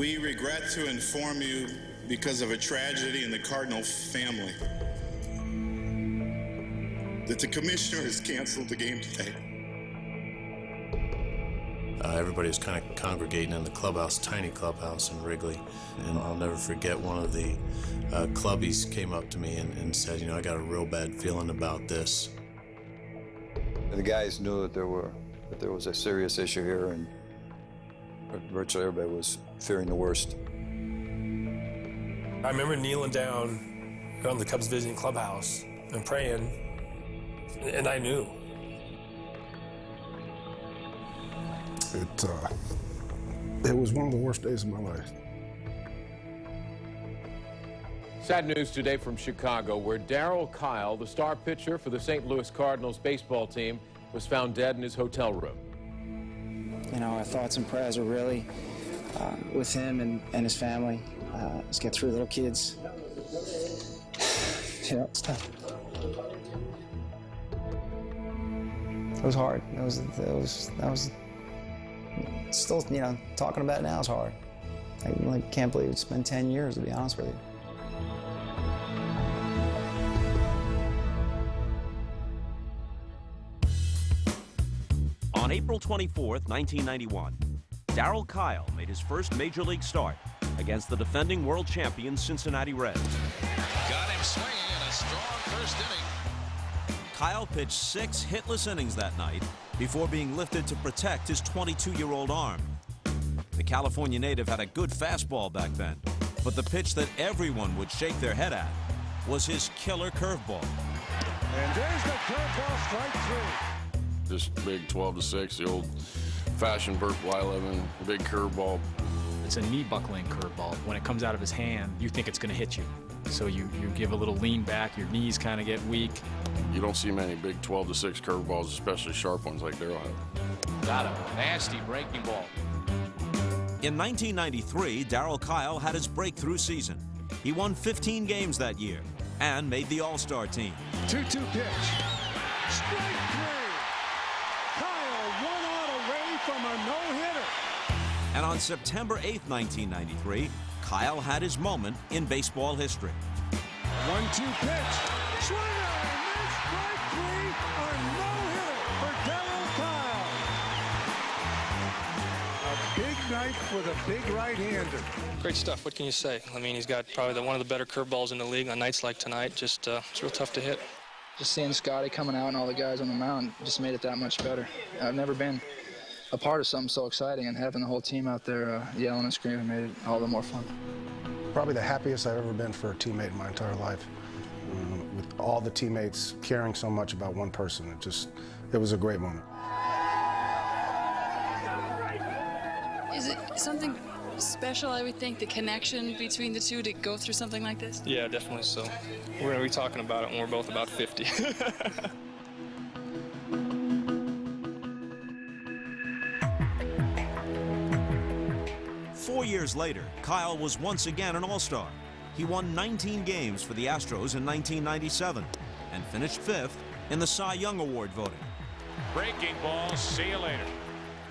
We regret to inform you, because of a tragedy in the Cardinal family, that the commissioner has canceled the game today. Everybody was kind of congregating in the clubhouse, tiny clubhouse in Wrigley. And I'll never forget, one of the clubbies came up to me and said, you know, I got a real bad feeling about this. The guys knew that there was a serious issue here, and virtually everybody was fearing the worst. I remember kneeling down on the Cubs visiting clubhouse and praying, and I knew. It was one of the worst days of my life. Sad news today from Chicago, where Darry Kile, the star pitcher for the St. Louis Cardinals baseball team, was found dead in his hotel room. You know, our thoughts and prayers are really with him and his family. He's got 3 little kids. You know, it's tough. It was hard. That was still, you know, talking about it now is hard. I can't believe it's been 10 years, to be honest with you. On April 24th, 1991, Darry Kile made his first major league start against the defending world champion Cincinnati Reds. Got him swinging in a strong first inning. Kile pitched 6 hitless innings that night before being lifted to protect his 22-year-old arm. The California native had a good fastball back then, but the pitch that everyone would shake their head at was his killer curveball. And there's the curveball, strike 3. Just big 12-6, the old-fashioned Burt Y11, big curveball. It's a knee-buckling curveball. When it comes out of his hand, you think it's going to hit you. So you give a little lean back, your knees kind of get weak. You don't see many big 12-6 curveballs, especially sharp ones like Darryl had. Got a nasty breaking ball. In 1993, Darry Kile had his breakthrough season. He won 15 games that year and made the All-Star team. 2-2 pitch. Strike 3. Kile 1 out away from a no-hitter. And on September 8th, 1993, Kile had his moment in baseball history. 1-2 pitch. Swing and miss. Strike 3. A no-hitter for Darry Kile. A big night for the big right-hander. Great stuff. What can you say? I mean, he's got probably one of the better curveballs in the league on nights like tonight. Just it's real tough to hit. Just seeing Scotty coming out and all the guys on the mound just made it that much better. I've never been a part of something so exciting, and having the whole team out there yelling and screaming made it all the more fun. Probably the happiest I've ever been for a teammate in my entire life. With all the teammates caring so much about one person, it was a great moment. Is it something special, I would think, the connection between the two to go through something like this? Yeah, definitely so. We're going to be talking about it when we're both about 50. 4 years later, Kile was once again an All-Star. He won 19 games for the Astros in 1997 and finished 5th in the Cy Young Award voting. Breaking ball, see you later.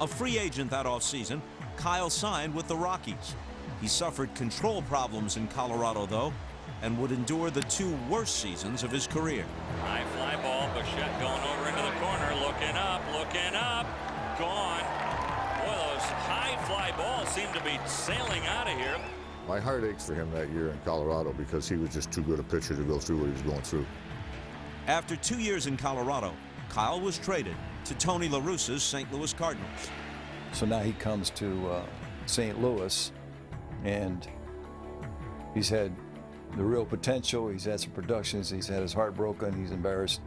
A free agent that offseason, Kile signed with the Rockies. He suffered control problems in Colorado, though, and would endure the 2 worst seasons of his career. High fly ball, Bichette going over into the corner, looking up, gone. Boy, those high fly balls seem to be sailing out of here. My heart aches for him that year in Colorado because he was just too good a pitcher to go through what he was going through. After 2 years in Colorado, Kile was traded to Tony La Russa's St. Louis Cardinals. So now he comes to St. Louis, and he's had the real potential. He's had some productions. He's had his heart broken. He's embarrassed.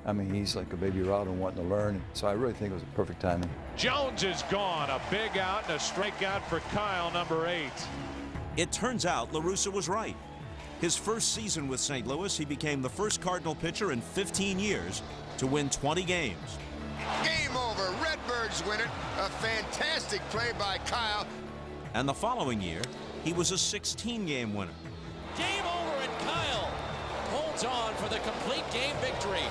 I mean, he's like a baby Rado wanting to learn. So I really think it was a perfect timing. Jones is gone. A big out and a strikeout for Kile, number 8. It turns out La Russa was right. His first season with St. Louis, he became the first Cardinal pitcher in 15 years to win 20 games. Game over. Redbirds win it. A fantastic play by Kile. And the following year, he was a 16-game winner. Game over, and Kile holds on for the complete game victory.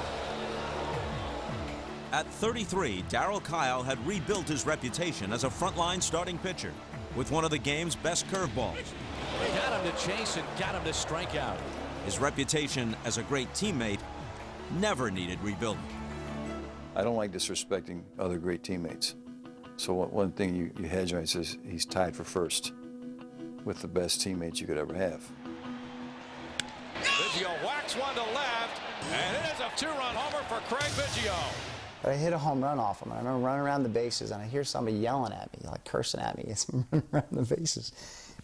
At 33, Darry Kile had rebuilt his reputation as a frontline starting pitcher. with one of the game's best curveballs. Got him to chase and got him to strike out. His reputation as a great teammate never needed rebuilding. I don't like disrespecting other great teammates. So one thing you hedge on is he's tied for first with the best teammates you could ever have. Biggio whacks one to left, and it is a two-run homer for Craig Biggio. But I hit a home run off him. I remember running around the bases, and I hear somebody yelling at me, like cursing at me as I'm running around the bases.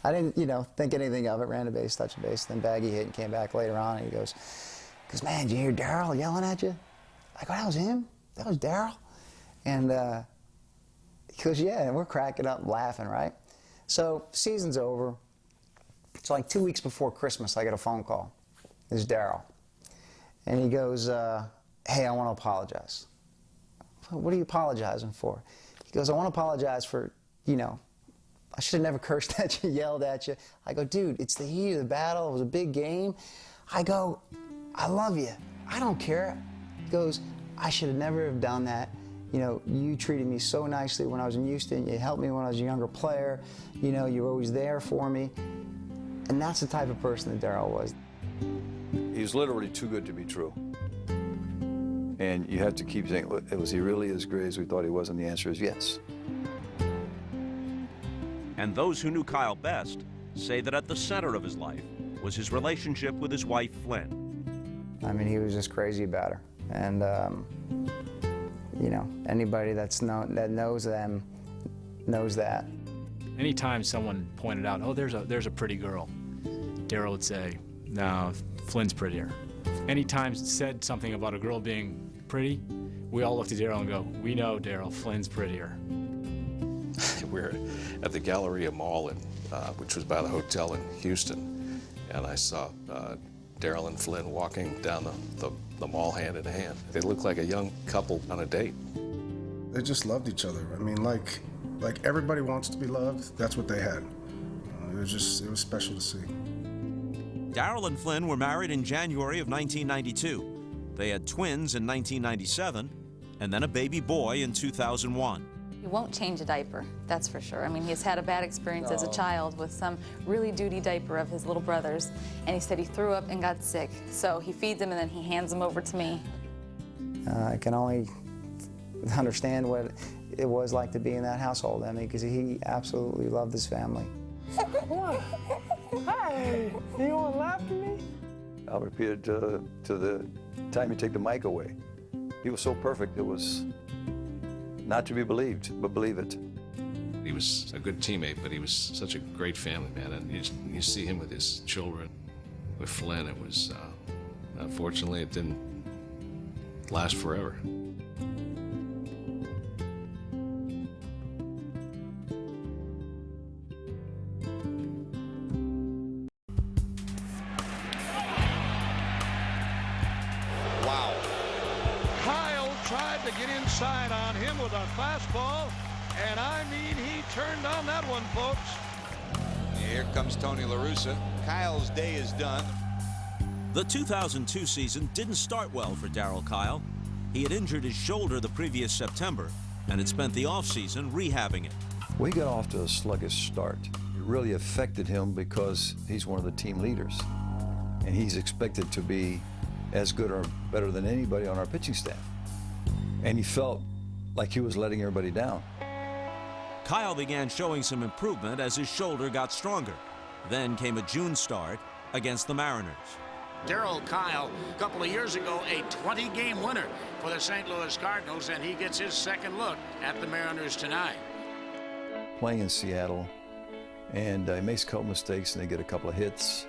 I didn't, think anything of it. Ran a base, touched a base, then Baggy hit and came back later on, and he goes, man, did you hear Darryl yelling at you? I go, that was him? That was Darryl? And he goes, yeah, and we're cracking up laughing, right? So season's over. It's like 2 weeks before Christmas, I get a phone call. It's Darryl. And he goes, hey, I want to apologize. What are you apologizing for? He goes, I want to apologize for, I should have never cursed at you, yelled at you. I go, dude, it's the heat of the battle. It was a big game. I go, I love you. I don't care. He goes, I should have never have done that. You treated me so nicely when I was in Houston. You helped me when I was a younger player. You were always there for me. And that's the type of person that Darryl was. He was literally too good to be true. And you have to keep saying, was he really as great as we thought he was? And the answer is yes. And those who knew Kile best say that at the center of his life was his relationship with his wife, Flynn. I mean, he was just crazy about her. And, anybody that knows them knows that. Anytime someone pointed out, oh, there's a pretty girl, Darryl would say, no, Flynn's prettier. Anytime said something about a girl being pretty, we all looked at Darryl and go, we know, Darryl, Flynn's prettier. We're at the Galleria Mall, which was by the hotel in Houston, and I saw Darryl and Flynn walking down the mall hand in hand. They looked like a young couple on a date. They just loved each other. I mean, like everybody wants to be loved. That's what they had. It was special to see. Darryl and Flynn were married in January of 1992. They had twins in 1997, and then a baby boy in 2001. He won't change a diaper, that's for sure. I mean, he's had a bad experience as a child with some really duty diaper of his little brother's, and he said he threw up and got sick. So he feeds him and then he hands him over to me. I can only understand what it was like to be in that household, because he absolutely loved his family. What? Hey, you want to laugh at me? I'll repeat it to the time you take the mic away. He was so perfect, it was not to be believed, but believe it. He was a good teammate, but he was such a great family man. And you see him with his children, with Flynn. It was, unfortunately, it didn't last forever. Inside on him with a fastball, and I mean, he turned on that one, folks. Here comes Tony La Russa. Kile's day is done. The 2002 season didn't start well for Darryl Kile. He had injured his shoulder the previous September and had spent the offseason rehabbing it. We got off to a sluggish start. It really affected him because he's one of the team leaders, and he's expected to be as good or better than anybody on our pitching staff. And he felt like he was letting everybody down. Kile began showing some improvement as his shoulder got stronger. Then came a June start against the Mariners. Darryl Kile, a couple of years ago, a 20-game winner for the St. Louis Cardinals, and he gets his second look at the Mariners tonight. Playing in Seattle, and he makes a couple mistakes, and they get a couple of hits.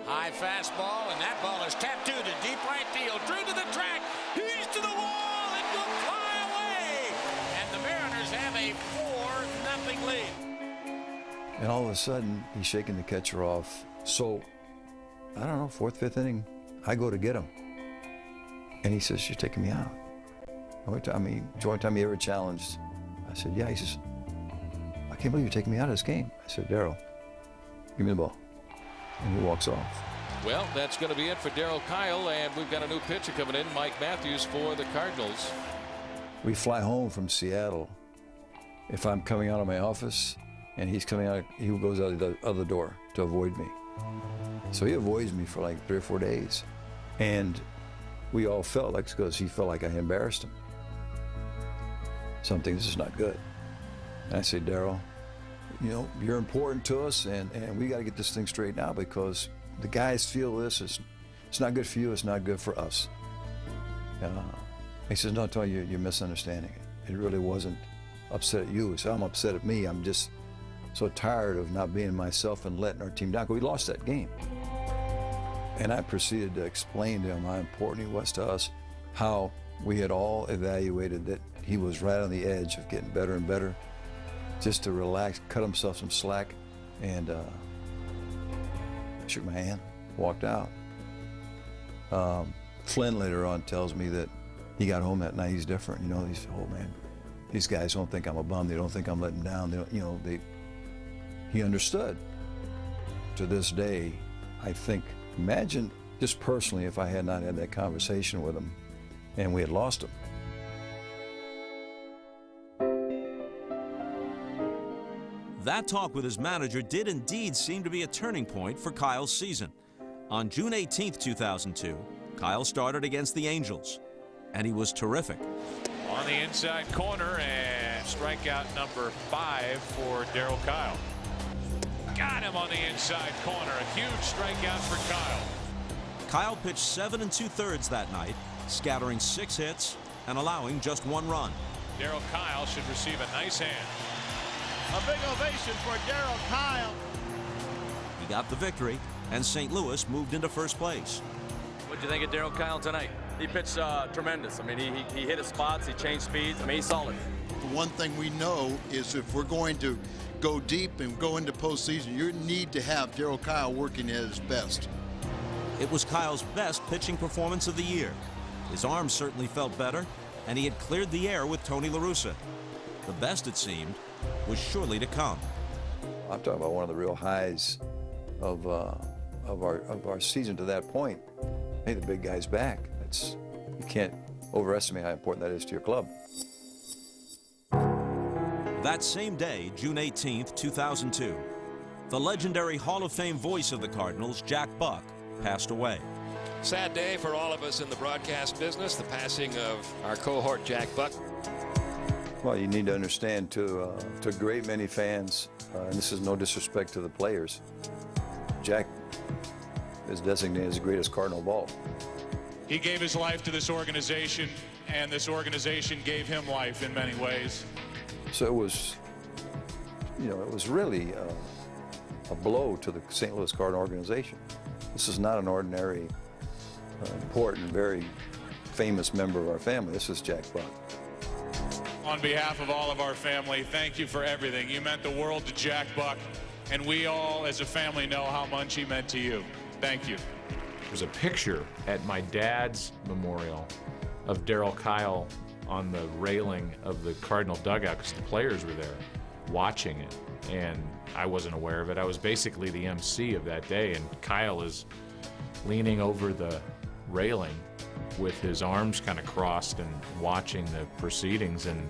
High fastball, and that ball is tapped to deep right field, drew to the track, he's to the wall! Have a 4-0 lead. And all of a sudden, he's shaking the catcher off. So, I don't know, 4th, 5th inning, I go to get him. And he says, you're taking me out. I mean, the only time he ever challenged. I said, yeah. He says, I can't believe you're taking me out of this game. I said, Darryl, give me the ball. And he walks off. Well, that's going to be it for Darryl Kile, and we've got a new pitcher coming in, Mike Matthews for the Cardinals. We fly home from Seattle. If I'm coming out of my office, and he's coming out, he goes out the other door to avoid me. So he avoids me for like 3 or 4 days. And we all felt like, because he felt like I embarrassed him. Something, this is not good. And I say, Darryl, you know, you're important to us, and we got to get this thing straightened out, because the guys feel this is, it's not good for you, it's not good for us. He says, no, Tony, you're misunderstanding it. It really wasn't upset at you. So I'm upset at me. I'm just so tired of not being myself and letting our team down, because we lost that game. And I proceeded to explain to him how important he was to us, how we had all evaluated that he was right on the edge of getting better and better, just to relax, cut himself some slack, and I shook my hand, walked out. Flynn later on tells me that he got home that night, he's different. You know, he said, oh man, these guys don't think I'm a bum, they don't think I'm letting them down, they don't, you know, he understood. To this day, I think, imagine just personally if I had not had that conversation with him and we had lost him. That talk with his manager did indeed seem to be a turning point for Kile's season. On June 18, 2002, Kile started against the Angels, and he was terrific. On the inside corner, and strikeout number 5 for Darryl Kile. Got him on the inside corner. A huge strikeout for Kile. Kile pitched 7 2/3 that night, scattering 6 hits and allowing just 1 run. Darryl Kile should receive a nice hand. A big ovation for Darryl Kile. He got the victory, and St. Louis moved into first place. What do you think of Darryl Kile tonight? He pitched tremendous. I mean, he hit his spots, he changed speeds. I mean, he's solid. The one thing we know is if we're going to go deep and go into postseason, you need to have Darryl Kile working at his best. It was Kile's best pitching performance of the year. His arm certainly felt better, and he had cleared the air with Tony La Russa. The best, it seemed, was surely to come. I'm talking about one of the real highs of our season to that point. Hey, the big guy's back. You can't overestimate how important that is to your club. That same day, June 18th, 2002, the legendary Hall of Fame voice of the Cardinals, Jack Buck, passed away. Sad day for all of us in the broadcast business, the passing of our cohort, Jack Buck. Well, you need to understand, to a great many fans, and this is no disrespect to the players, Jack is designated as the greatest Cardinal of all. He gave his life to this organization, and this organization gave him life in many ways. So it was, you know, it was really a blow to the St. Louis Cardinal organization. This is not an ordinary, important, very famous member of our family. This is Jack Buck. On behalf of all of our family, thank you for everything. You meant the world to Jack Buck, and we all as a family know how much he meant to you. Thank you. There's a picture at my dad's memorial of Darryl Kile on the railing of the Cardinal dugout, because the players were there watching it, and I wasn't aware of it. I was basically the MC of that day, and Kile is leaning over the railing with his arms kind of crossed and watching the proceedings, and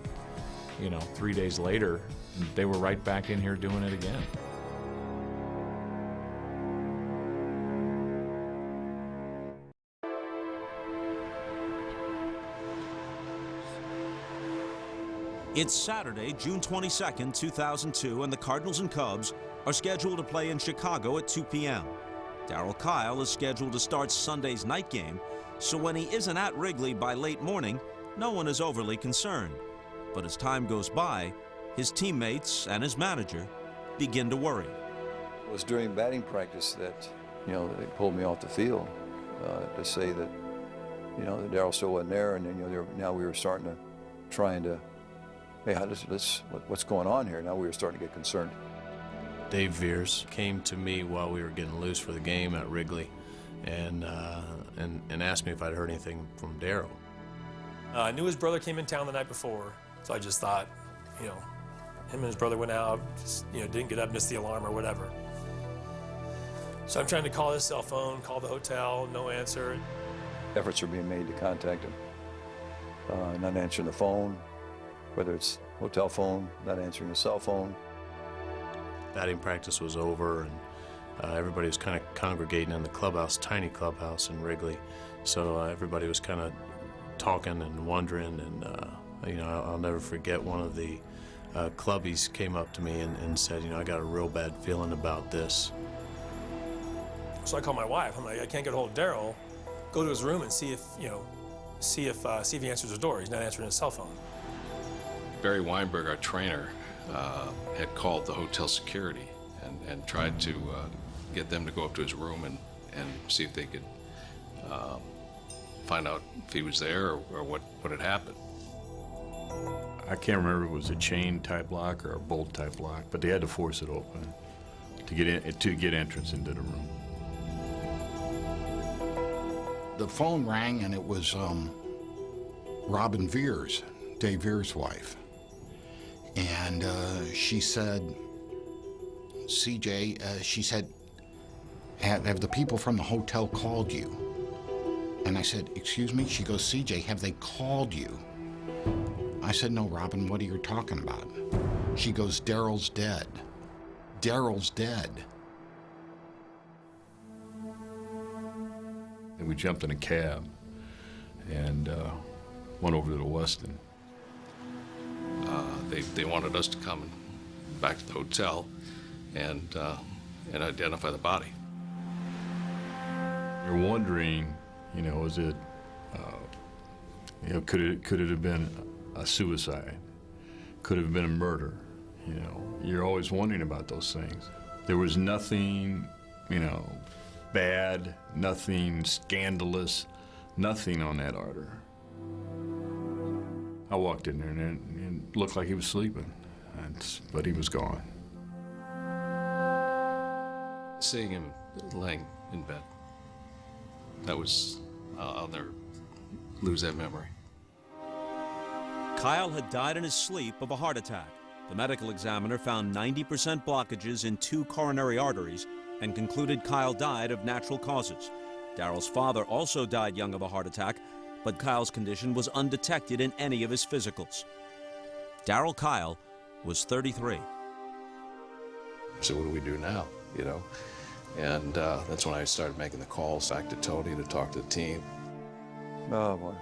you know, 3 days later they were right back in here doing it again. It's Saturday, June 22nd, 2002, and the Cardinals and Cubs are scheduled to play in Chicago at 2 p.m. Darryl Kile is scheduled to start Sunday's night game, so when he isn't at Wrigley by late morning, no one is overly concerned. But as time goes by, his teammates and his manager begin to worry. It was during batting practice that, you know, they pulled me off the field to say that, you know, that Darryl still wasn't there, and then, you know, now we were starting to, trying to, hey, what's going on here? Now we were starting to get concerned. Dave Veers came to me while we were getting loose for the game at Wrigley, and asked me if I'd heard anything from Darryl. I knew his brother came in town the night before, so I just thought, you know, him and his brother went out, just, you know, didn't get up, missed the alarm or whatever. So I'm trying to call his cell phone, call the hotel, no answer. Efforts are being made to contact him, not answering the phone, whether it's hotel phone, not answering the cell phone. batting practice was over, and everybody was kind of congregating in the clubhouse, tiny clubhouse in Wrigley. So everybody was kind of talking and wondering, and you know, I'll never forget one of the clubbies came up to me and said, you know, I got a real bad feeling about this. So I called my wife. I'm like, I can't get a hold of Darryl. Go to his room and see if, you know, see if he answers his door. He's not answering his cell phone. Barry Weinberg, our trainer, had called the hotel security and tried to get them to go up to his room and see if they could find out if he was there or what had happened. I can't remember if it was a chain type lock or a bolt type lock, but they had to force it open to get entrance into the room. The phone rang, and it was Robin Veers, Dave Veers' wife. And she said, CJ, she said, have the people from the hotel called you? And I said, excuse me? She goes, CJ, have they called you? I said, no, Robin, what are you talking about? She goes, Darryl's dead. Darryl's dead. And we jumped in a cab and went over to the Westin. They wanted us to come back to the hotel and identify the body. You're wondering, you know, is it, you know, could it have been a suicide? Could it have been a murder? You know, you're always wondering about those things. There was nothing, you know, bad, nothing scandalous, nothing on that order. I walked in there and it looked like he was sleeping, but he was gone. Seeing him laying in bed, that was, I'll never lose that memory. Kile had died in his sleep of a heart attack. The medical examiner found 90% blockages in 2 coronary arteries and concluded Kile died of natural causes. Darryl's father also died young of a heart attack, but Kyle's condition was undetected in any of his physicals. Darryl Kile was 33. So what do we do now, you know? And that's when I started making the calls back to Tony to talk to the team. Oh, boy.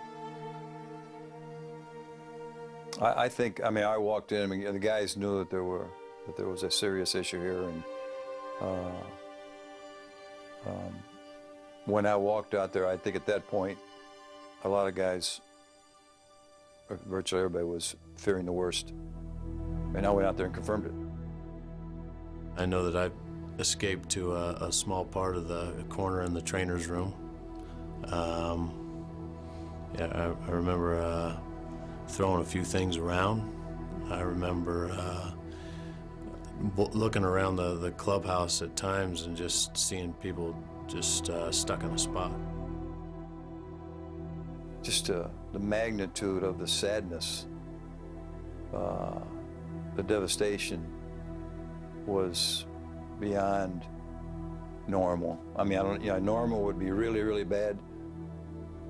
I think, I mean, I walked in, I mean, the guys knew that there was a serious issue here, and when I walked out there, I think at that point, a lot of guys, virtually everybody, was fearing the worst. And I went out there and confirmed it. I know that I escaped to a small part of the corner in the trainer's room. Yeah, I remember throwing a few things around. I remember looking around the clubhouse at times and just seeing people just stuck in a spot. Just the magnitude of the sadness, the devastation was beyond normal. I mean, normal would be really, really bad.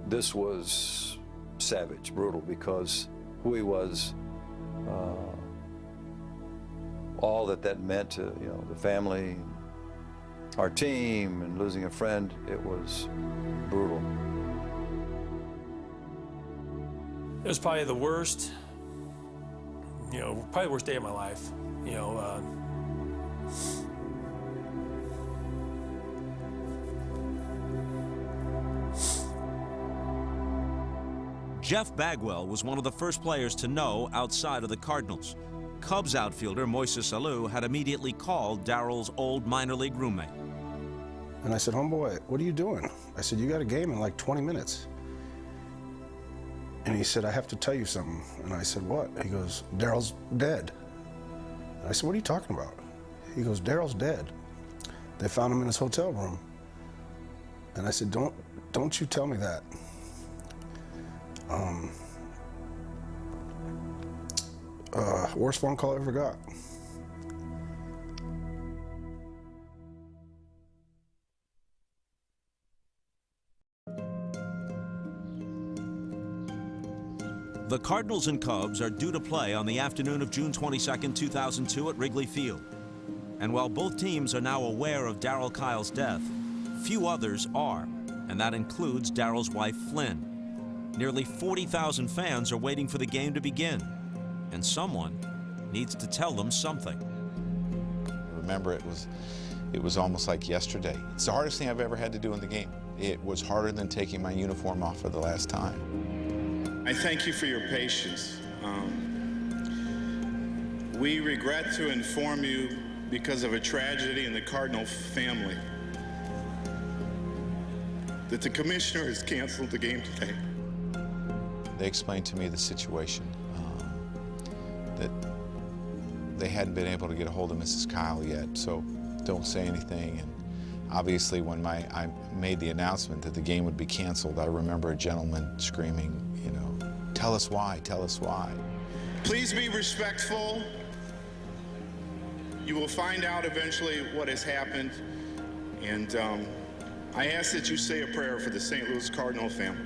This was savage, brutal, because who he was, all that meant to, you know, the family, our team, and losing a friend, it was brutal. It was probably the worst, you know, probably the worst day of my life. You know, Jeff Bagwell was one of the first players to know outside of the Cardinals. Cubs outfielder Moises Alou had immediately called Darryl's old minor league roommate. And I said, homeboy, what are you doing? I said, you got a game in like 20 minutes. And he said, I have to tell you something. And I said, what? He goes, Darryl's dead. And I said, what are you talking about? He goes, Darryl's dead. They found him in his hotel room. And I said, don't you tell me that. Worst phone call I ever got. The Cardinals and Cubs are due to play on the afternoon of June 22, 2002 at Wrigley Field. And while both teams are now aware of Darryl Kile's death, few others are, and that includes Darryl's wife, Flynn. Nearly 40,000 fans are waiting for the game to begin, and someone needs to tell them something. Remember, it was almost like yesterday. It's the hardest thing I've ever had to do in the game. It was harder than taking my uniform off for the last time. I thank you for your patience. We regret to inform you, because of a tragedy in the Cardinal family, that the commissioner has canceled the game today. They explained to me the situation, that they hadn't been able to get a hold of Mrs. Kile yet, so don't say anything. And obviously, when I made the announcement that the game would be canceled, I remember a gentleman screaming, you know, "Tell us why, tell us why." Please be respectful. You will find out eventually what has happened, and I ask that you say a prayer for the St. Louis Cardinal family.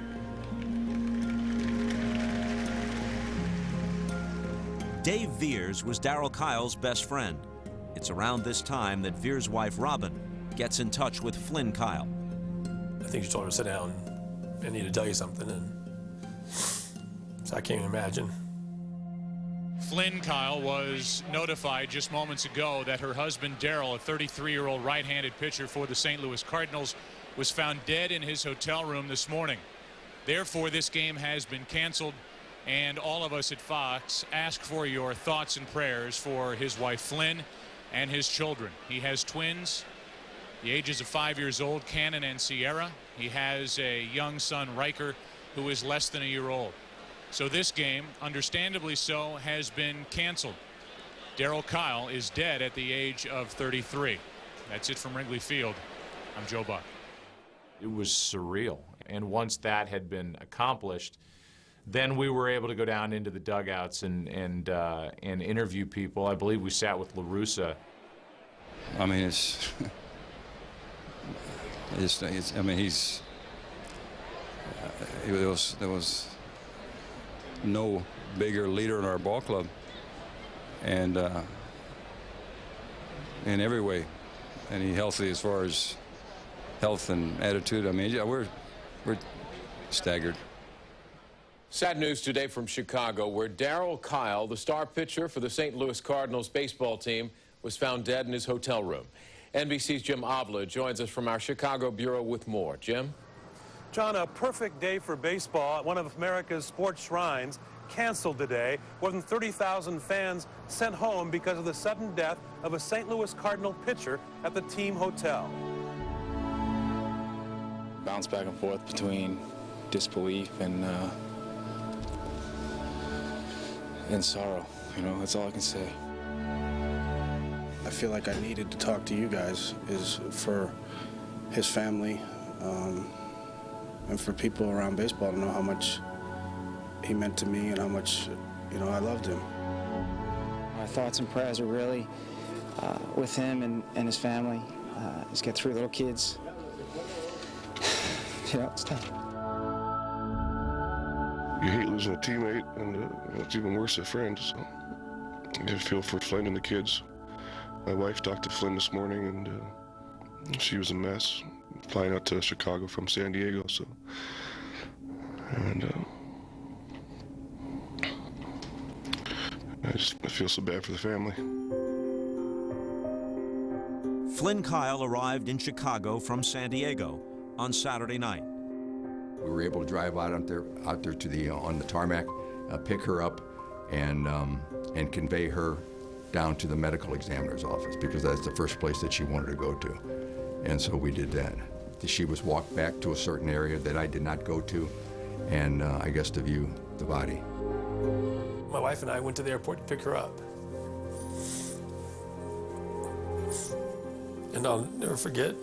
Dave Veers was Darryl Kile's best friend. It's around this time that Veers' wife, Robin, gets in touch with Flynn Kile. I think she told her to sit down. I need to tell you something, and so I can't even imagine. Flynn Kile was notified just moments ago that her husband Darryl, a 33-year-old right-handed pitcher for the St. Louis Cardinals, was found dead in his hotel room this morning. Therefore, this game has been canceled, and all of us at Fox ask for your thoughts and prayers for his wife Flynn and his children. He has twins, the ages of 5 years old, Cannon and Sierra. He has a young son, Riker, who is less than a year old. So this game, understandably so, has been canceled. Darryl Kile is dead at the age of 33. That's it from Wrigley Field. I'm Joe Buck. It was surreal. And once that had been accomplished, then we were able to go down into the dugouts and interview people. I believe we sat with La Russa. I mean, I mean, there was no bigger leader in our ball club, and in every way, and he healthy as far as health and attitude. I mean, yeah, we're staggered. Sad news today from Chicago, where Darryl Kile, the star pitcher for the St. Louis Cardinals baseball team, was found dead in his hotel room. NBC's Jim Avila joins us from our Chicago bureau with more. Jim? John, a perfect day for baseball at one of America's sports shrines, canceled today. More than 30,000 fans sent home because of the sudden death of a St. Louis Cardinal pitcher at the team hotel. Bounce back and forth between disbelief and sorrow. You know, that's all I can say. I feel like I needed to talk to you guys, is for his family, and for people around baseball to know how much he meant to me and how much, you know, I loved him. My thoughts and prayers are really with him and his family. He's got 3 little kids. You know, it's tough. You hate losing a teammate, and it's even worse, a friend. So I just feel for Flynn and the kids. My wife talked to Flynn this morning, and she was a mess, flying out to Chicago from San Diego. So, and I feel so bad for the family. Flynn Kile arrived in Chicago from San Diego on Saturday night. We were able to drive out there to the on the tarmac, pick her up, and convey her down to the medical examiner's office, because that's the first place that she wanted to go to, and so we did that. She was walked back to a certain area that I did not go to, and I guess to view the body. My wife and I went to the airport to pick her up, and I'll never forget.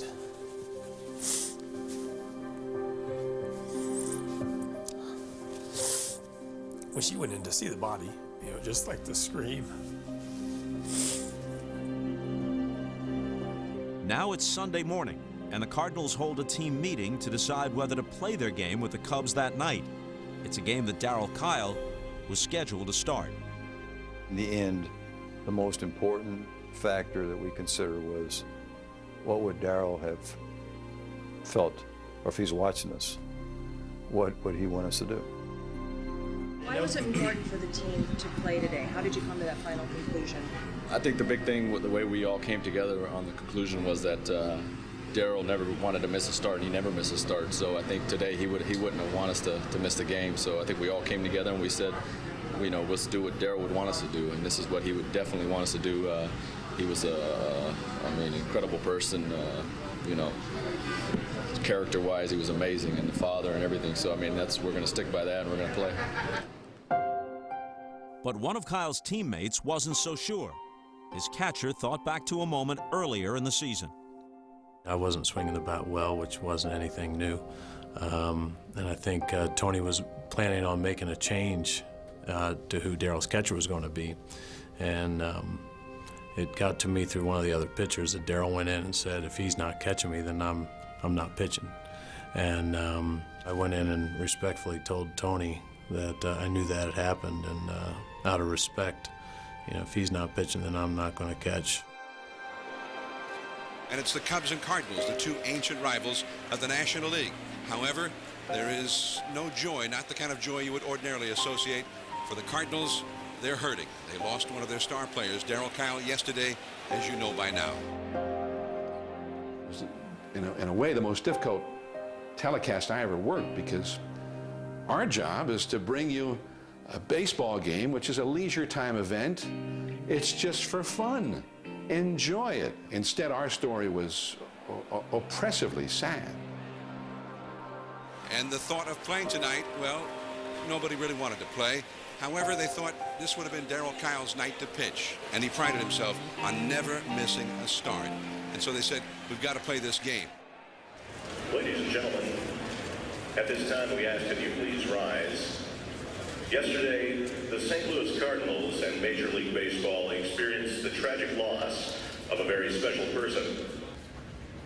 When she went in to see the body, you know, just like the scream. Now it's Sunday morning, and the Cardinals hold a team meeting to decide whether to play their game with the Cubs that night. It's a game that Darryl Kile was scheduled to start. In the end, the most important factor that we consider was, what would Darryl have felt, or if he's watching us, what would he want us to do? Why was it important for the team to play today? How did you come to that final conclusion? I think the big thing with the way we all came together on the conclusion was that Darryl never wanted to miss a start, and he never missed a start. So I think today he wouldn't have wanted us to miss the game. So I think we all came together and we said, let's do what Darryl would want us to do, and this is what he would definitely want us to do. He was an incredible person. Character-wise, he was amazing, and the father and everything. So we're going to stick by that, and we're going to play. But one of Kile's teammates wasn't so sure. His catcher thought back to a moment earlier in the season. I wasn't swinging the bat well, which wasn't anything new. And I think Tony was planning on making a change to who Darryl's catcher was going to be. And it got to me through one of the other pitchers that Darryl went in and said, if he's not catching me, then I'm not pitching. And I went in and respectfully told Tony that I knew that had happened, and out of respect, if he's not pitching, then I'm not going to catch. And it's the Cubs and Cardinals, the two ancient rivals of the National League. However, there is no joy, not the kind of joy you would ordinarily associate. For the Cardinals, they're hurting. They lost one of their star players, Darry Kile, yesterday, as you know by now. In a way, the most difficult telecast I ever worked, because our job is to bring you a baseball game, which is a leisure time event. It's just for fun. Enjoy it. Instead, our story was oppressively sad. And the thought of playing tonight, well, nobody really wanted to play. However, they thought this would have been Darry Kile's night to pitch, and he prided himself on never missing a start. And so they said, we've got to play this game. Ladies and gentlemen, at this time we ask that you please rise. Yesterday, the St. Louis Cardinals and Major League Baseball experienced the tragic loss of a very special person.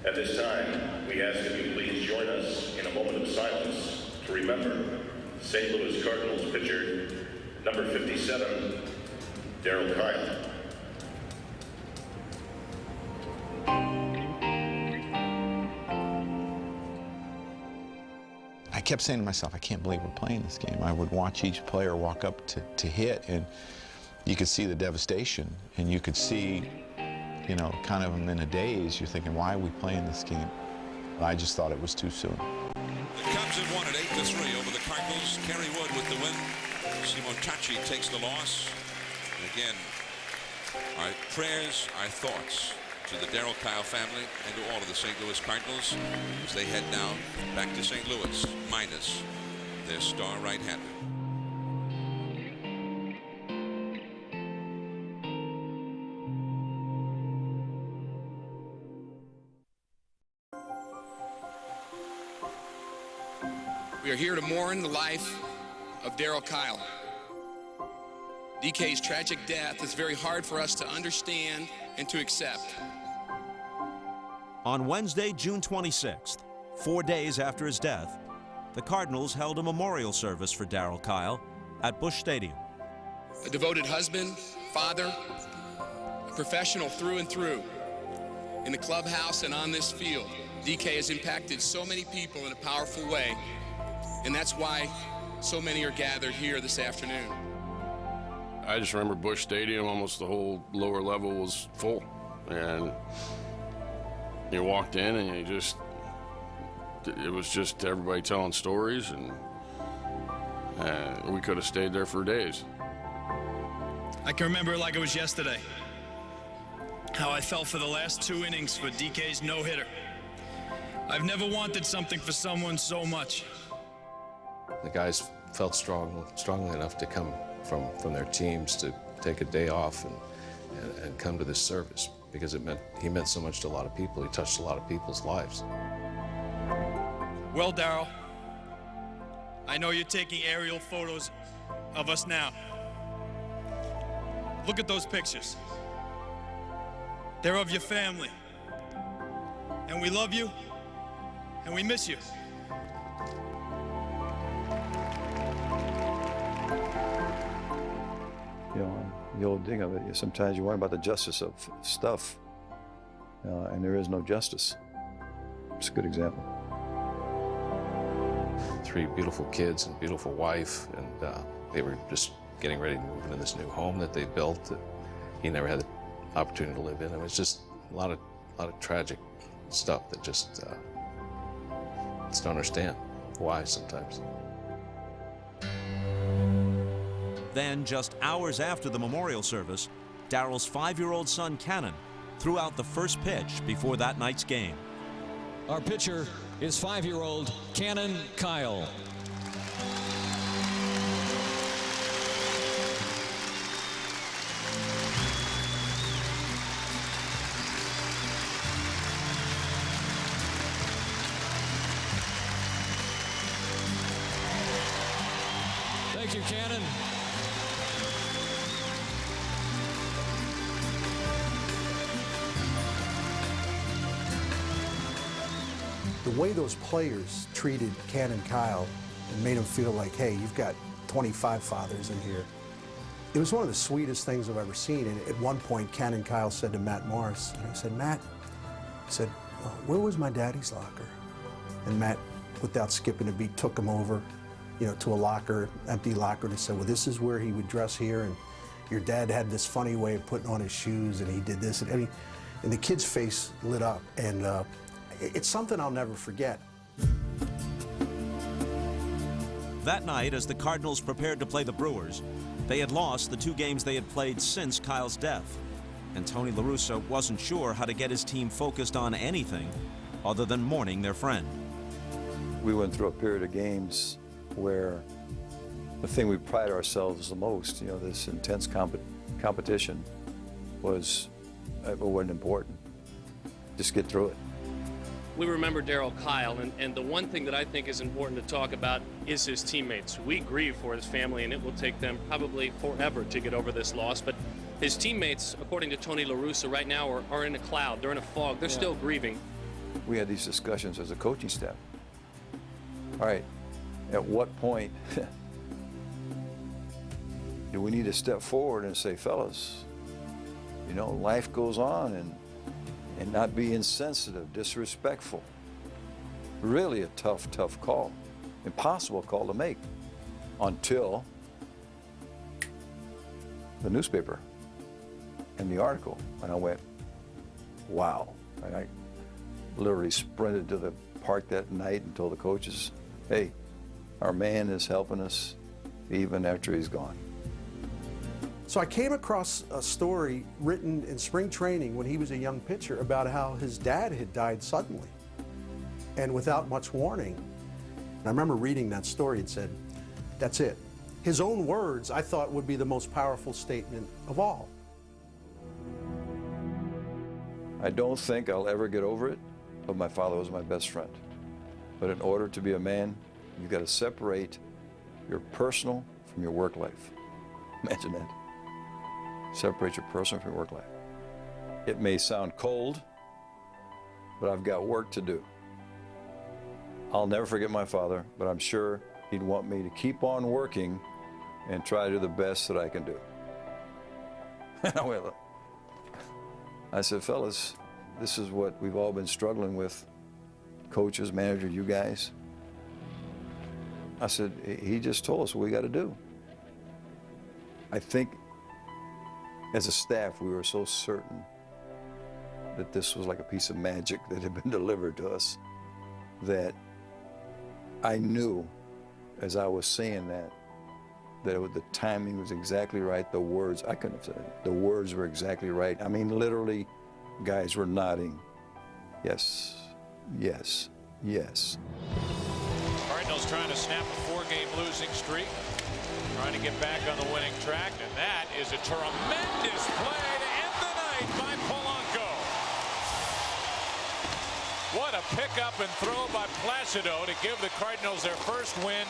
At this time, we ask that you please join us in a moment of silence to remember St. Louis Cardinals pitcher number 57, Darry Kile. I kept saying to myself, I can't believe we're playing this game. I would watch each player walk up to hit, and you could see the devastation, and you could see, kind of them in a daze. You're thinking, why are we playing this game? I just thought it was too soon. The Cubs have won at 8-3 over the Cardinals. Kerry Wood with the win. Simon Tachi takes the loss. And again, our prayers, our thoughts to the Darry Kile family and to all of the St. Louis Cardinals as they head now back to St. Louis, minus their star right-hander. We are here to mourn the life of Darry Kile. DK's tragic death is very hard for us to understand and to accept. On Wednesday, June 26th, 4 days after his death, the Cardinals held a memorial service for Darry Kile at Busch Stadium. A devoted husband, father, a professional through and through. In the clubhouse and on this field, DK has impacted so many people in a powerful way, and that's why so many are gathered here this afternoon. I just remember Busch Stadium, almost the whole lower level was full. And you walked in and it was just everybody telling stories, and we could have stayed there for days. I can remember it like it was yesterday. How I felt for the last 2 innings for DK's no-hitter. I've never wanted something for someone so much. The guys felt strongly enough to come from their teams to take a day off and come to this service, because he meant so much to a lot of people. He touched a lot of people's lives. Well, Darryl, I know you're taking aerial photos of us now. Look at those pictures. They're of your family. And we love you, and we miss you. You know, the old thing of it is sometimes you wonder about the justice of stuff, and there is no justice. It's a good example. 3 beautiful kids and beautiful wife, and they were just getting ready to move into this new home that they built that he never had the opportunity to live in. It was just a lot of tragic stuff that just don't understand why sometimes. Then, just hours after the memorial service, Darryl's 5-year-old son, Cannon, threw out the first pitch before that night's game. Our pitcher is 5-year-old Darry Kile. Thank you, Cannon. The way those players treated Darry Kile and made him feel like, hey, you've got 25 fathers in here. It was one of the sweetest things I've ever seen. And at one point, Darry Kile said to Matt Morris, and I said, Matt, he said, where was my daddy's locker? And Matt, without skipping a beat, took him over, you know, to a locker, empty locker, and said, well, this is where he would dress here, and your dad had this funny way of putting on his shoes, and he did this. And the kid's face lit up, and it's something I'll never forget. That night, as the Cardinals prepared to play the Brewers, they had lost the 2 games they had played since Kyle's death. And Tony La Russa wasn't sure how to get his team focused on anything other than mourning their friend. We went through a period of games where the thing we pride ourselves the most, you know, this intense competition, wasn't important. Just get through it. We remember Darry Kile, and the one thing that I think is important to talk about is his teammates. We grieve for his family, and it will take them probably forever to get over this loss, but his teammates, according to Tony La Russa, right now are in a cloud. They're in a fog. They're still grieving. We had these discussions as a coaching staff. All right, at what point do we need to step forward and say, fellas, you know, life goes on, and not be insensitive, disrespectful. Really a tough call. Impossible call to make until the newspaper and the article. And I went, wow. And I literally sprinted to the park that night and told the coaches, hey, our man is helping us even after he's gone. So I came across a story written in spring training when he was a young pitcher about how his dad had died suddenly and without much warning. And I remember reading that story and said, that's it. His own words, I thought, would be the most powerful statement of all. I don't think I'll ever get over it, but my father was my best friend. But in order to be a man, you've got to separate your personal from your work life. Imagine that. Separate your personal from your work life. It may sound cold, but I've got work to do. I'll never forget my father, but I'm sure he'd want me to keep on working and try to do the best that I can do. I said, fellas, this is what we've all been struggling with, coaches, managers, you guys. I said, he just told us what we got to do. I think as a staff, we were so certain that this was like a piece of magic that had been delivered to us that I knew as I was saying that the timing was exactly right. The words, I couldn't have said it. The words were exactly right. I mean, literally, guys were nodding. Yes, yes, yes. Cardinals trying to snap a 4-game losing streak. Trying to get back on the winning track, and that is a tremendous play to end the night by Polanco. What a pickup and throw by Placido to give the Cardinals their first win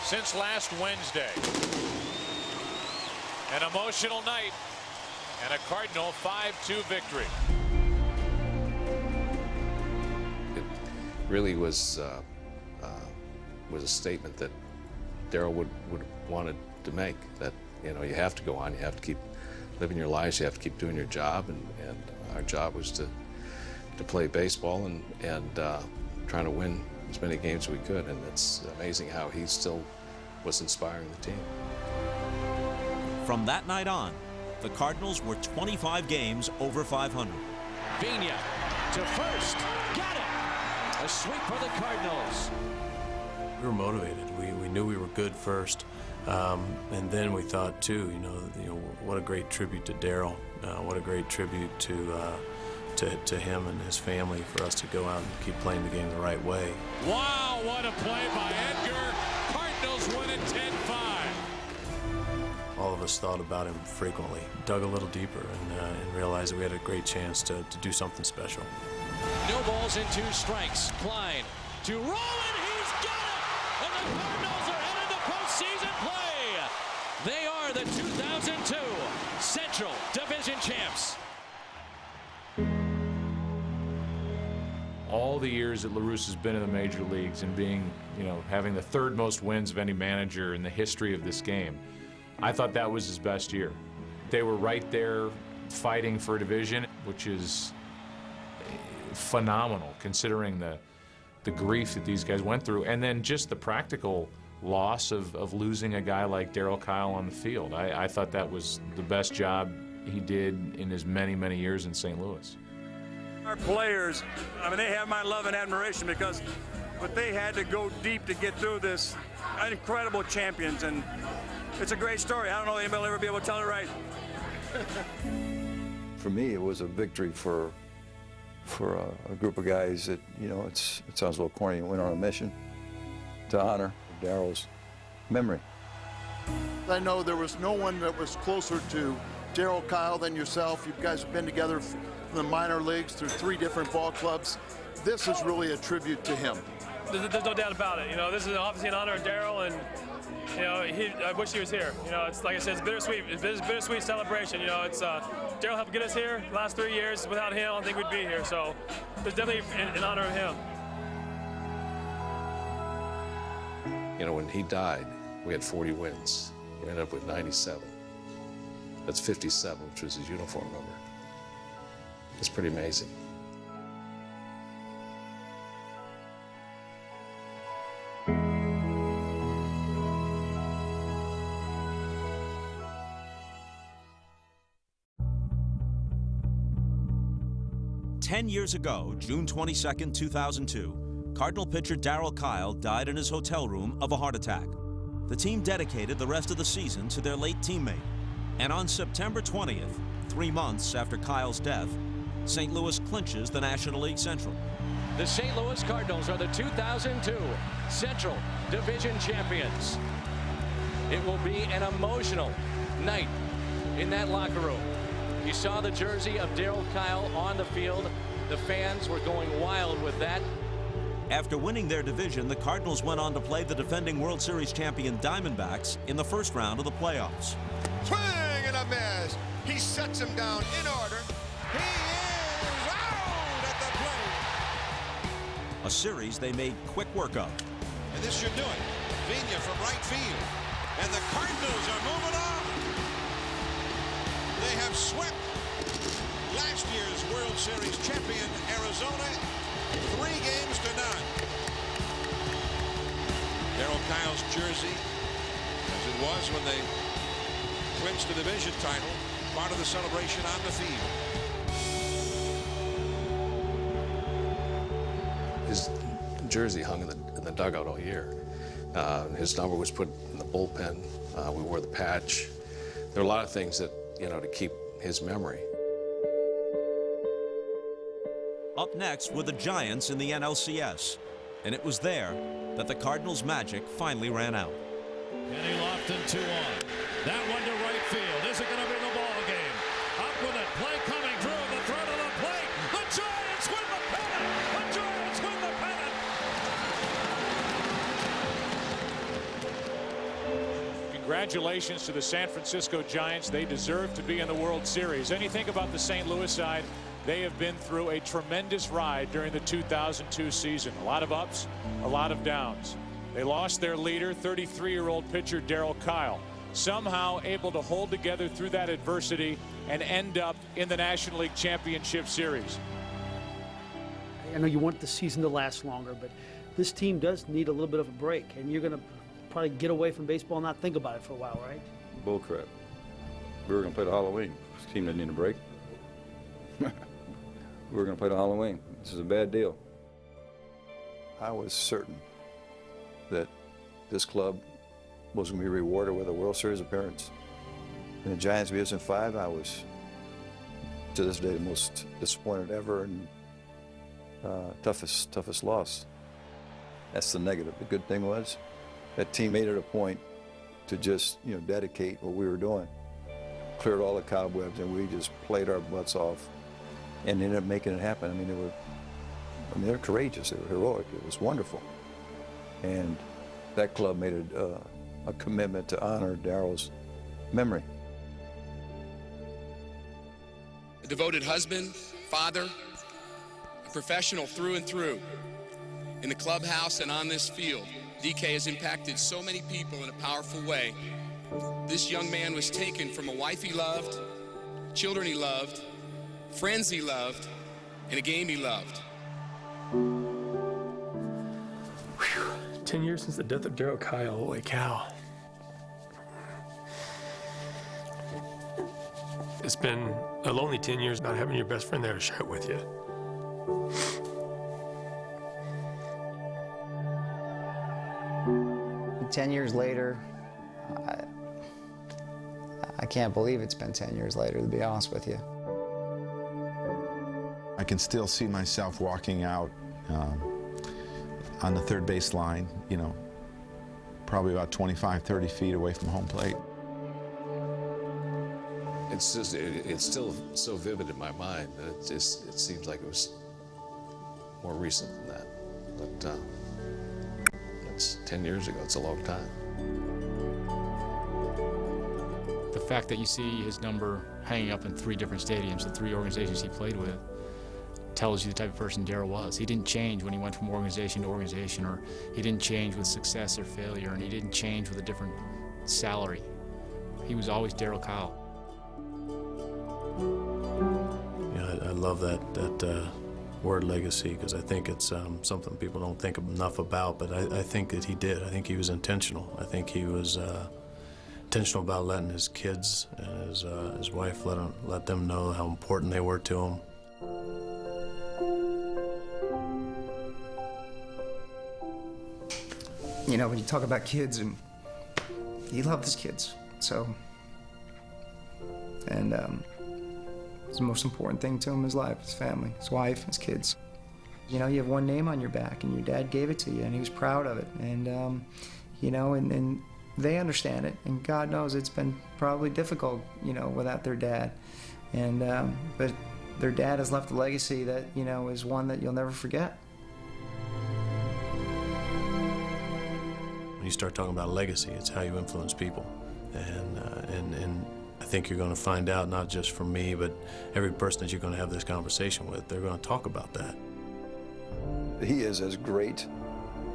since last Wednesday. An emotional night and a Cardinal 5-2 victory. It really was a statement that Darryl would wanted to make, that you know, you have to go on. You have to keep living your lives. You have to keep doing your job, and our job was to play baseball and trying to win as many games as we could. And it's amazing how he still was inspiring the team. From that night on, the Cardinals were 25 games over 500. Pena to first. Got it. A sweep for the Cardinals. We were motivated. We knew we were good first, and then we thought too. You know, what a great tribute to Darryl. What a great tribute to him and his family for us to go out and keep playing the game the right way. Wow, what a play by Edgar. Cardinals win it 10-5. All of us thought about him frequently, dug a little deeper, and realized that we had a great chance to do something special. No balls and 2 strikes. Klein to roll, and he's got it! And the Cardinals are headed to postseason play. They are the 2002 Central Division champs. All the years that LaRusse has been in the major leagues and being, you know, having the 3rd most wins of any manager in the history of this game, I thought that was his best year. They were right there fighting for a division, which is phenomenal considering the grief that these guys went through, and then just the practical loss of losing a guy like Darryl Kile on the field. I thought that was the best job he did in his many, many years in St. Louis. Our players, I mean, they have my love and admiration because but they had to go deep to get through this. Incredible champions, and it's a great story. I don't know if anybody will ever be able to tell it right. For me, it was a victory for a group of guys that, you know, it sounds a little corny, went on a mission to honor Darryl's memory. I know there was no one that was closer to Darryl Kile than yourself. You guys have been together from the minor leagues through 3 different ball clubs. This is really a tribute to him. There's no doubt about it. You know, this is obviously an honor of Darryl, and you know, I wish he was here. You know, it's like I said, it's bittersweet. It's a bittersweet celebration. You know, it's Darryl helped get us here the last 3 years. Without him, I don't think we'd be here. So it's definitely in honor of him. You know, when he died, we had 40 wins. We ended up with 97. That's 57, which was his uniform number. It's pretty amazing. Ten years ago, June 22nd, 2002, Cardinal pitcher Darryl Kile died in his hotel room of a heart attack. The team dedicated the rest of the season to their late teammate. And on September 20th, 3 months after Kyle's death, St. Louis clinches the National League Central. The St. Louis Cardinals are the 2002 Central Division champions. It will be an emotional night in that locker room. You saw the jersey of Darryl Kile on the field. The fans were going wild with that. After winning their division, the Cardinals went on to play the defending World Series champion Diamondbacks in the first round of the playoffs. Swing and a miss. He sets him down in order. He is out at the plate. A series they made quick work of. And this should do it. Pena from right field. And the Cardinals are moving on. They have swept last year's World Series champion Arizona 3 games to none. Darryl Kile's jersey, as it was when they clinched the division title, part of the celebration on the field. His jersey hung in the dugout all year. His number was put in the bullpen. We wore the patch. There were a lot of things that, you know, to keep his memory. Up next were the Giants in the NLCS, and it was there that the Cardinals' magic finally ran out. Kenny Lofton 2 on. That one to right field. Is it going to be the ball game? Up with it. Play coming through the throw to the plate. The Giants win the pennant. The Giants win the pennant. Congratulations to the San Francisco Giants. They deserve to be in the World Series. And you think about the St. Louis side, they have been through a tremendous ride during the 2002 season. A lot of ups, a lot of downs. They lost their leader, 33-year-old pitcher Darryl Kile. somehow able to hold together through that adversity and end up in the National League Championship Series. I know you want the season to last longer, but this team does need a little bit of a break, and you're going to probably get away from baseball and not think about it for a while, right? Bull crap. We were going to play the Halloween. This team didn't need a break. We were going to play the Halloween. This is a bad deal. I was certain that this club was going to be rewarded with a World Series appearance. And the Giants beat us in 5. I was, to this day, the most disappointed ever, and toughest loss. That's the negative. The good thing was that team made it a point to just, dedicate what we were doing. Cleared all the cobwebs, and we just played our butts off and ended up making it happen. They're courageous. They were heroic. It was wonderful. And that club made it a commitment to honor Darryl's memory. A devoted husband, father, a professional through and through. In the clubhouse and on this field, DK has impacted so many people in a powerful way. This young man was taken from a wife he loved, children he loved, friends he loved, and a game he loved. 10 years since the death of Darry Kile. Holy cow. It's been a lonely 10 years not having your best friend there to share it with you. 10 years later, I can't believe it's been 10 years later, to be honest with you. I can still see myself walking out on the third base line, probably about 25, 30 feet away from home plate. It's just, it's still so vivid in my mind that it seems like it was more recent than that. But it's 10 years ago. It's a long time. The fact that you see his number hanging up in 3 different stadiums, the 3 organizations he played with, tells you the type of person Darryl was. He didn't change when he went from organization to organization, or he didn't change with success or failure, and he didn't change with a different salary. He was always Darry Kile. Yeah, I love that word legacy, because I think it's something people don't think enough about, but I think that he did. I think he was intentional. I think he was intentional about letting his kids and his wife let them know how important they were to him. When you talk about kids, and he loved his kids, so, and it's the most important thing to him in his life, his family, his wife, his kids. You have one name on your back, and your dad gave it to you, and he was proud of it, and and they understand it, and God knows it's been probably difficult, without their dad, and but their dad has left a legacy that is one that you'll never forget. When you start talking about legacy, it's how you influence people, and I think you're going to find out, not just from me, but every person that you're going to have this conversation with, they're going to talk about that. He is as great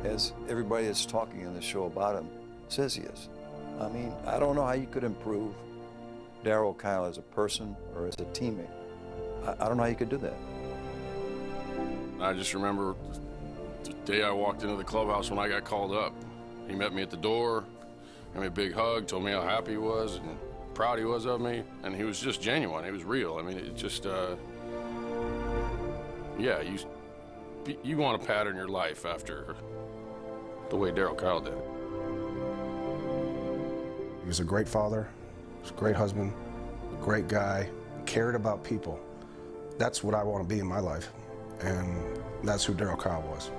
as everybody that's talking in the show about him says he is. I don't know how you could improve Darry Kile as a person or as a teammate. I don't know how you could do that. I just remember the day I walked into the clubhouse when I got called up. He met me at the door, gave me a big hug, told me how happy he was and proud he was of me, and he was just genuine. He was real. It just, yeah, you want to pattern your life after the way Darry Kile did. He was a great father, he was a great husband, a great guy, cared about people. That's what I want to be in my life, and that's who Darry Kile was.